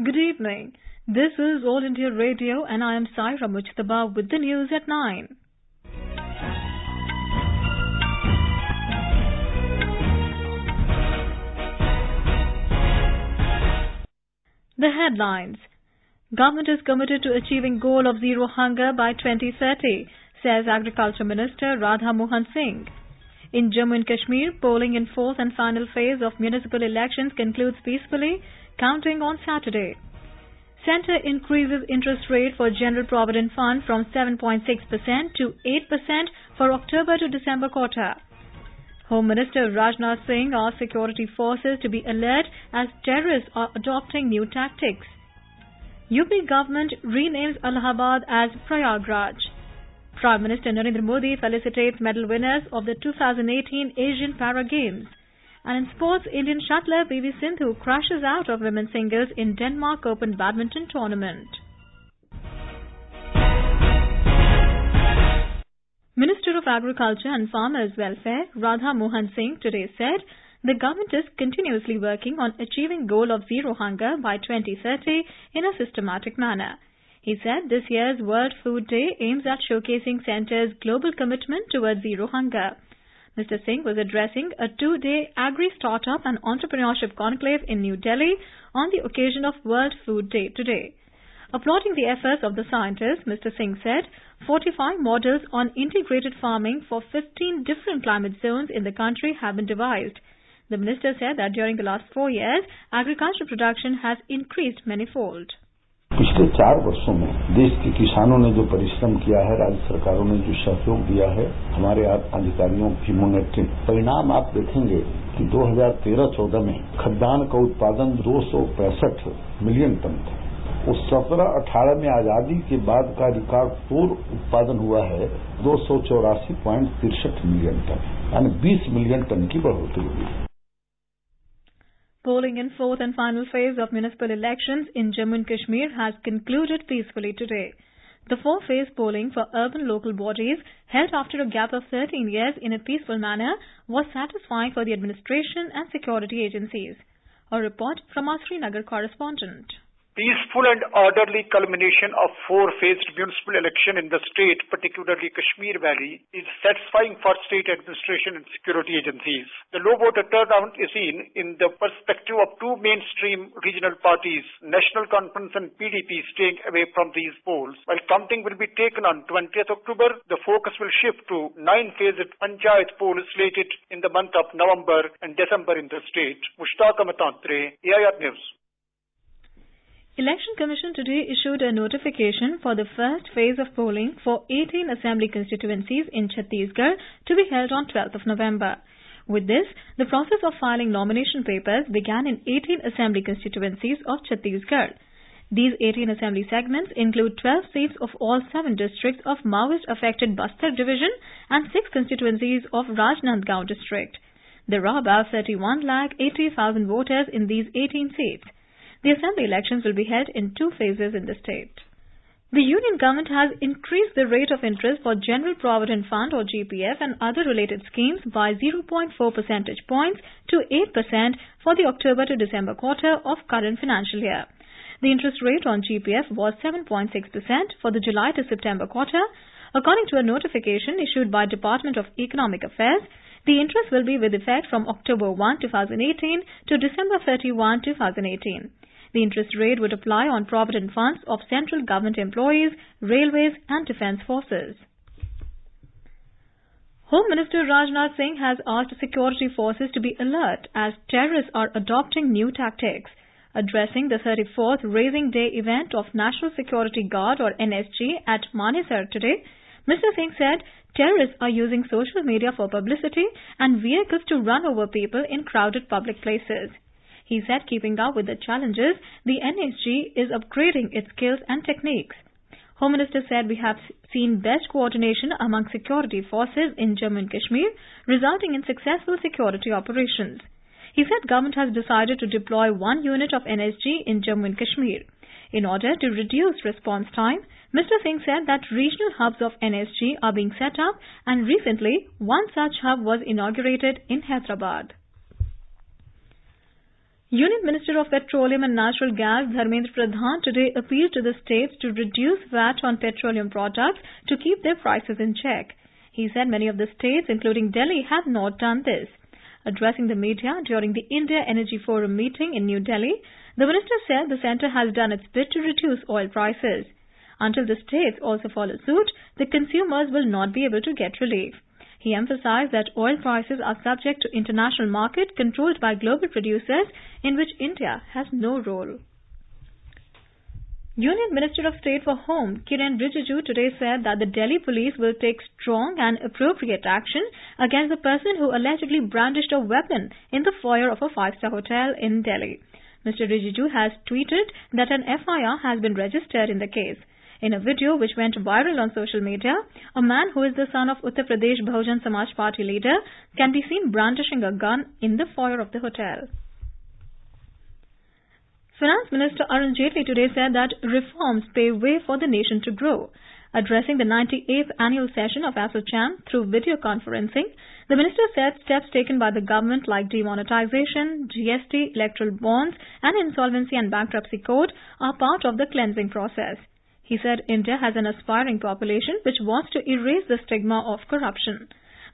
Good evening. This is All India Radio and I am Saira Mujtaba with the news at 9. The headlines. Government is committed to achieving goal of zero hunger by 2030, says Agriculture Minister Radha Mohan Singh. In Jammu and Kashmir, polling in fourth and final phase of municipal elections concludes peacefully, counting on Saturday. Centre increases interest rate for General Provident Fund from 7.6% to 8% for October to December quarter. Home Minister Rajnath Singh asked security forces to be alert as terrorists are adopting new tactics. UP government renames Allahabad as Prayagraj. Prime Minister Narendra Modi felicitates medal winners of the 2018 Asian Para Games. And in sports, Indian shuttler PV Sindhu crashes out of women's singles in Denmark Open badminton tournament. Minister of Agriculture and Farmers Welfare Radha Mohan Singh today said the government is continuously working on achieving goal of zero hunger by 2030 in a systematic manner. He said this year's World Food Day aims at showcasing Centre's global commitment towards zero hunger. Mr. Singh was addressing a two-day agri-startup and entrepreneurship conclave in New Delhi on the occasion of World Food Day today. Applauding the efforts of the scientists, Mr. Singh said 45 models on integrated farming for 15 different climate zones in the country have been devised. The minister said that during the last 4 years, agricultural production has increased manifold. पिछले 4 वर्षों में देश के किसानों ने जो परिश्रम किया है, राज्य सरकारों ने जो सहयोग दिया है, हमारे अधिकारियों की मॉनिटरिंग, परिणाम आप देखेंगे कि 2013-14 में खाद्यान्न का उत्पादन 265 मिलियन टन था। उस 17-18 में आजादी के बाद का रिकॉर्ड तोड़ उत्पादन हुआ है 284.63 मिलियन टन, यानी 20 मिलियन टन की बढ़ोतरी हुई है। Polling in fourth and final phase of municipal elections in Jammu and Kashmir has concluded peacefully today. The four-phase polling for urban local bodies, held after a gap of 13 years in a peaceful manner, was satisfying for the administration and security agencies. A report from our Srinagar correspondent. Peaceful and orderly culmination of four-phased municipal election in the state, particularly Kashmir Valley, is satisfying for state administration and security agencies. The low voter turnout is seen in the perspective of two mainstream regional parties, National Conference and PDP, staying away from these polls. While counting will be taken on 20th October, the focus will shift to 9-phased Panchayat poll slated in the month of November and December in the state. Mushtaq Ahmed Tantre, AIR News. Election Commission today issued a notification for the first phase of polling for 18 assembly constituencies in Chhattisgarh to be held on 12th of November. With this, the process of filing nomination papers began in 18 assembly constituencies of Chhattisgarh. These 18 assembly segments include 12 seats of all 7 districts of Maoist-affected Bastar division and 6 constituencies of Rajnandgaon district. There are about 31,80,000 voters in these 18 seats. The assembly elections will be held in 2 phases in the state. The union government has increased the rate of interest for General Provident Fund or GPF and other related schemes by 0.4 percentage points to 8% for the October to December quarter of current financial year. The interest rate on GPF was 7.6% for the July to September quarter. According to a notification issued by Department of Economic Affairs, the interest will be with effect from October 1, 2018 to December 31, 2018. The interest rate would apply on provident funds of central government employees, railways and defence forces. Home Minister Rajnath Singh has asked security forces to be alert as terrorists are adopting new tactics. Addressing the 34th Raising Day event of National Security Guard or NSG at Manesar today, Mr. Singh said terrorists are using social media for publicity and vehicles to run over people in crowded public places. He said keeping up with the challenges, the NSG is upgrading its skills and techniques. Home Minister said we have seen best coordination among security forces in Jammu and Kashmir, resulting in successful security operations. He said government has decided to deploy 1 unit of NSG in Jammu and Kashmir. In order to reduce response time, Mr. Singh said that regional hubs of NSG are being set up and recently one such hub was inaugurated in Hyderabad. Union Minister of Petroleum and Natural Gas Dharmendra Pradhan today appealed to the states to reduce VAT on petroleum products to keep their prices in check. He said many of the states, including Delhi, have not done this. Addressing the media during the India Energy Forum meeting in New Delhi, the minister said the centre has done its bit to reduce oil prices. Until the states also follow suit, the consumers will not be able to get relief. He emphasized that oil prices are subject to international market controlled by global producers in which India has no role. Union Minister of State for Home, Kiren Rijiju, today said that the Delhi police will take strong and appropriate action against the person who allegedly brandished a weapon in the foyer of a five-star hotel in Delhi. Mr. Rijiju has tweeted that an FIR has been registered in the case. In a video which went viral on social media, a man who is the son of Uttar Pradesh Bahujan Samaj Party leader can be seen brandishing a gun in the foyer of the hotel. Finance Minister Arun Jaitley today said that reforms pave way for the nation to grow. Addressing the 98th annual session of ASSOCHAM through video conferencing, the minister said steps taken by the government like demonetization, GST, electoral bonds and insolvency and bankruptcy code are part of the cleansing process. He said India has an aspiring population which wants to erase the stigma of corruption.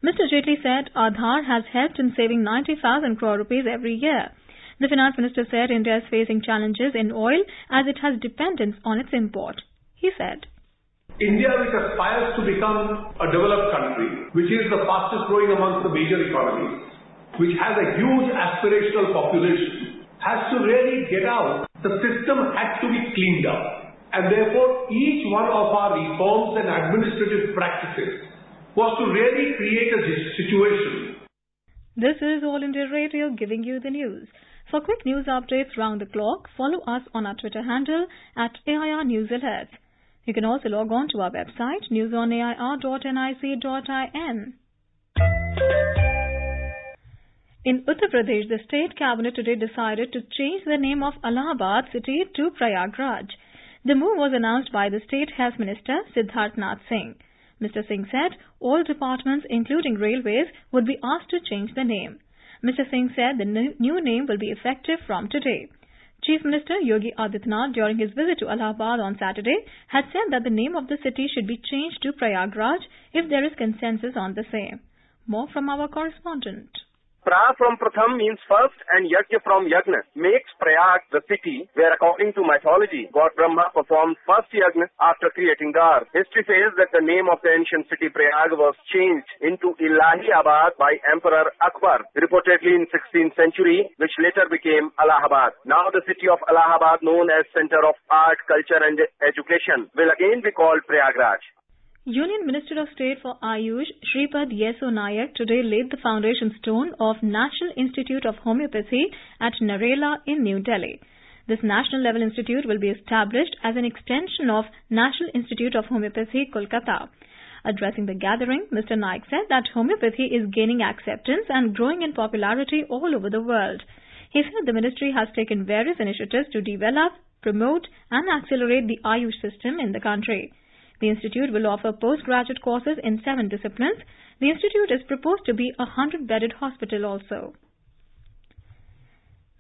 Mr. Jaitley said Aadhaar has helped in saving 90,000 crore rupees every year. The finance minister said India is facing challenges in oil as it has dependence on its import. He said, India, which aspires to become a developed country, which is the fastest growing amongst the major economies, which has a huge aspirational population, has to really get out. The system had to be cleaned up. And therefore, each one of our reforms and administrative practices was to really create a situation. This is All India Radio giving you the news. For quick news updates round the clock, follow us on our Twitter handle at AIR News Alerts. You can also log on to our website newsonair.nic.in. In Uttar Pradesh, the state cabinet today decided to change the name of Allahabad city to Prayagraj. The move was announced by the State Health Minister, Siddharth Nath Singh. Mr. Singh said all departments, including railways, would be asked to change the name. Mr. Singh said the new name will be effective from today. Chief Minister Yogi Adityanath, during his visit to Allahabad on Saturday, had said that the name of the city should be changed to Prayagraj if there is consensus on the same. More from our correspondent. Pra from Pratham means first and Yajna from Yajna makes Prayag the city where, according to mythology, God Brahma performed first Yajna after creating the earth. History says that the name of the ancient city Prayag was changed into Allahabad by Emperor Akbar, reportedly in 16th century, which later became Allahabad. Now the city of Allahabad, known as Center of Art, Culture and Education, will again be called Prayagraj. Union Minister of State for Ayush, Shripad Yeso Nayak, today laid the foundation stone of National Institute of Homeopathy at Narela in New Delhi. This national-level institute will be established as an extension of National Institute of Homeopathy, Kolkata. Addressing the gathering, Mr. Nayak said that homeopathy is gaining acceptance and growing in popularity all over the world. He said the ministry has taken various initiatives to develop, promote and accelerate the Ayush system in the country. The institute will offer postgraduate courses in 7 disciplines. The institute is proposed to be a 100-bedded hospital also.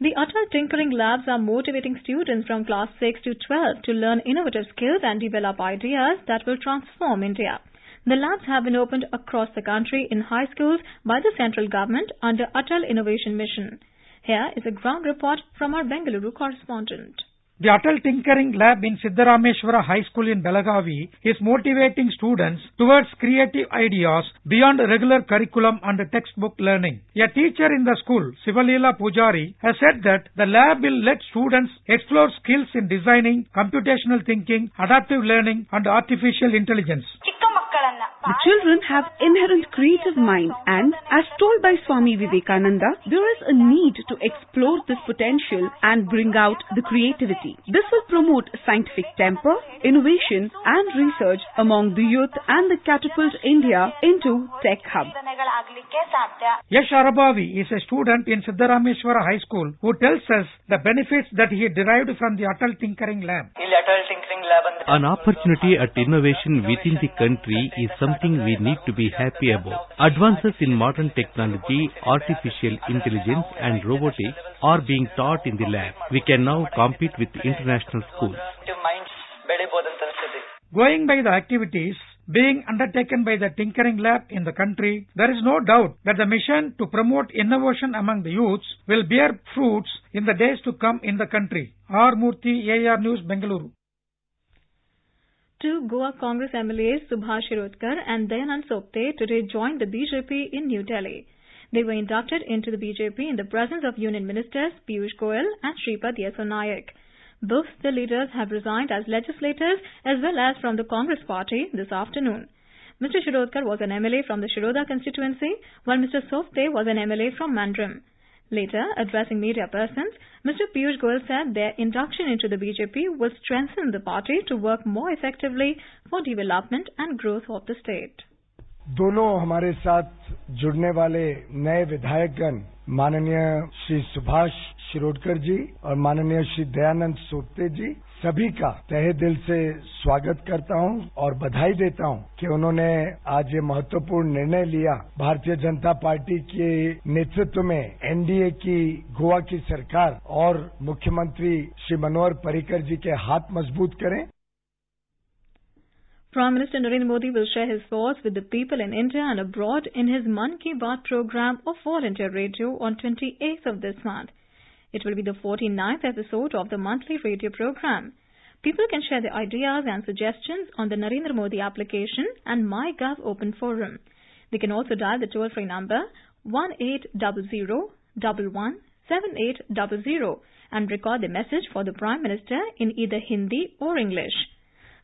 The Atal Tinkering Labs are motivating students from class 6 to 12 to learn innovative skills and develop ideas that will transform India. The labs have been opened across the country in high schools by the central government under Atal Innovation Mission. Here is a ground report from our Bengaluru correspondent. The Atal Tinkering Lab in Siddharameshwara High School in Belagavi is motivating students towards creative ideas beyond regular curriculum and textbook learning. A teacher in the school, Sivalila Pujari, has said that the lab will let students explore skills in designing, computational thinking, adaptive learning and artificial intelligence. The children have inherent creative minds and, as told by Swami Vivekananda, there is a need to explore this potential and bring out the creativity. This will promote scientific temper, innovation and research among the youth and catapult India into Tech Hub. Yash Arabavi is a student in Siddharameshwara High School who tells us the benefits that he derived from the Atal Tinkering Lab. An opportunity at innovation within the country is something something we need to be happy about. Advances in modern technology, artificial intelligence and robotics are being taught in the lab. We can now compete with international schools. Going by the activities being undertaken by the Tinkering Lab in the country, there is no doubt that the mission to promote innovation among the youths will bear fruits in the days to come in the country. R. Murthy, AR News, Bengaluru. Two Goa Congress MLAs, Subhash Shirodkar and Dayanand Sopte, today joined the BJP in New Delhi. They were inducted into the BJP in the presence of Union Ministers Piyush Goyal and Shripad Yeso Nayak. Both the leaders have resigned as legislators as well as from the Congress party this afternoon. Mr. Shirodkar was an MLA from the Shiroda constituency, while Mr. Sopte was an MLA from Mandram. Later, addressing media persons, Mr. Piyush Goyal said their induction into the BJP will strengthen the party to work more effectively for development and growth of the state. दोनों हमारे साथ जुड़ने वाले नए विधायकगण माननीय श्री सुभाष शिरोडकर जी और माननीय श्री दयानंद सोपते जी सभी का तहे दिल से स्वागत करता हूं और बधाई देता हूं कि उन्होंने आज ये महत्वपूर्ण निर्णय लिया भारतीय जनता पार्टी के नेतृत्व में एनडीए की गोवा की सरकार और मुख्यमंत्री श्री मनोहर पर्रिकर जी के हाथ मजबूत करें. Prime Minister Narendra Modi will share his thoughts with the people in India and abroad in his Mann Ki Baat program of All India Radio on 28th of this month. It will be the 49th episode of the monthly radio program. People can share their ideas and suggestions on the Narendra Modi application and MyGov Open Forum. They can also dial the toll-free number 1800-11-7800 and record the message for the Prime Minister in either Hindi or English.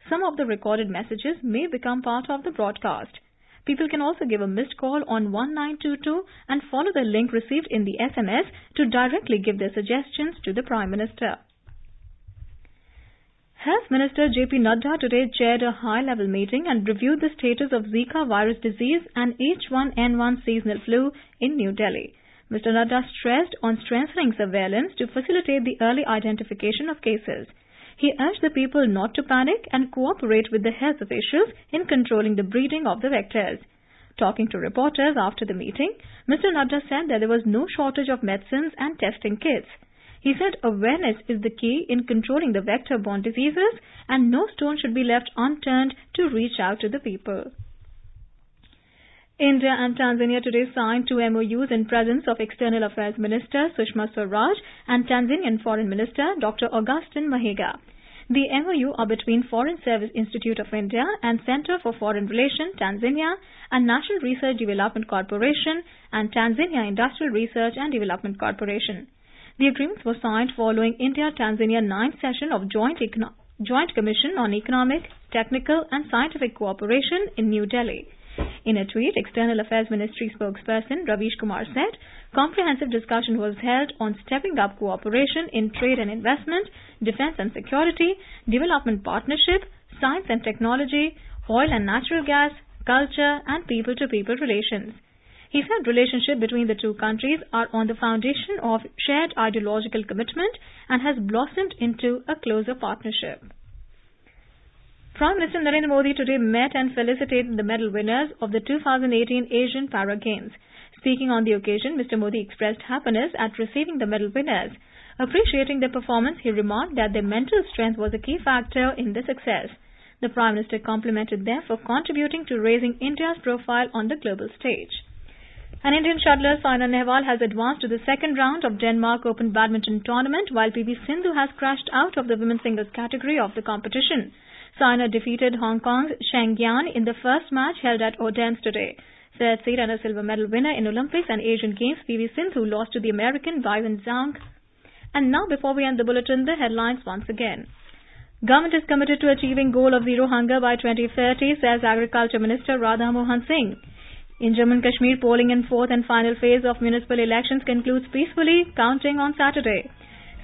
Some of the recorded messages may become part of the broadcast. People can also give a missed call on 1922 and follow the link received in the SMS to directly give their suggestions to the Prime Minister. Health Minister J.P. Nadda today chaired a high-level meeting and reviewed the status of Zika virus disease and H1N1 seasonal flu in New Delhi. Mr. Nadda stressed on strengthening surveillance to facilitate the early identification of cases. He urged the people not to panic and cooperate with the health officials in controlling the breeding of the vectors. Talking to reporters after the meeting, Mr. Nadda said that there was no shortage of medicines and testing kits. He said awareness is the key in controlling the vector-borne diseases and no stone should be left unturned to reach out to the people. India and Tanzania today signed two MOUs in presence of External Affairs Minister Sushma Swaraj and Tanzanian Foreign Minister Dr. Augustin Mahiga. The MOU are between Foreign Service Institute of India and Center for Foreign Relations Tanzania and National Research Development Corporation and Tanzania Industrial Research and Development Corporation. The agreements were signed following India-Tanzania 9th session of Joint Commission on Economic, Technical and Scientific Cooperation in New Delhi. In a tweet, External Affairs Ministry spokesperson Ravish Kumar said, comprehensive discussion was held on stepping up cooperation in trade and investment, defense and security, development partnership, science and technology, oil and natural gas, culture and people-to-people relations. He said relationship between the two countries are on the foundation of shared ideological commitment and has blossomed into a closer partnership. Prime Minister Narendra Modi today met and felicitated the medal winners of the 2018 Asian Para Games. Speaking on the occasion, Mr. Modi expressed happiness at receiving the medal winners. Appreciating their performance, he remarked that their mental strength was a key factor in the success. The Prime Minister complimented them for contributing to raising India's profile on the global stage. An Indian shuttler, Saina Nehwal, has advanced to the second round of Denmark Open Badminton Tournament, while PV Sindhu has crashed out of the women's singles category of the competition. Saina defeated Hong Kong's Sheng Yan in the first match held at Odense today. Third seed and a silver medal winner in Olympics and Asian Games, PV Sindhu lost to the American Weivin Zhang. And now, before we end the bulletin, the headlines once again. Government is committed to achieving goal of zero hunger by 2030, says Agriculture Minister Radha Mohan Singh. In Jammu and Kashmir, polling in fourth and final phase of municipal elections concludes peacefully, counting on Saturday.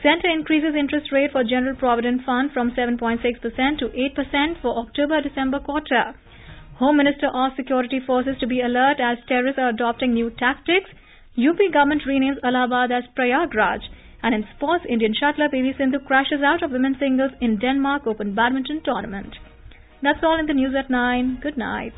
Centre increases interest rate for General Provident Fund from 7.6% to 8% for October-December quarter. Home Minister asks security forces to be alert as terrorists are adopting new tactics. UP government renames Allahabad as Prayagraj. And in sports, Indian shuttler PV Sindhu crashes out of women's singles in Denmark Open Badminton Tournament. That's all in the news at 9. Good night.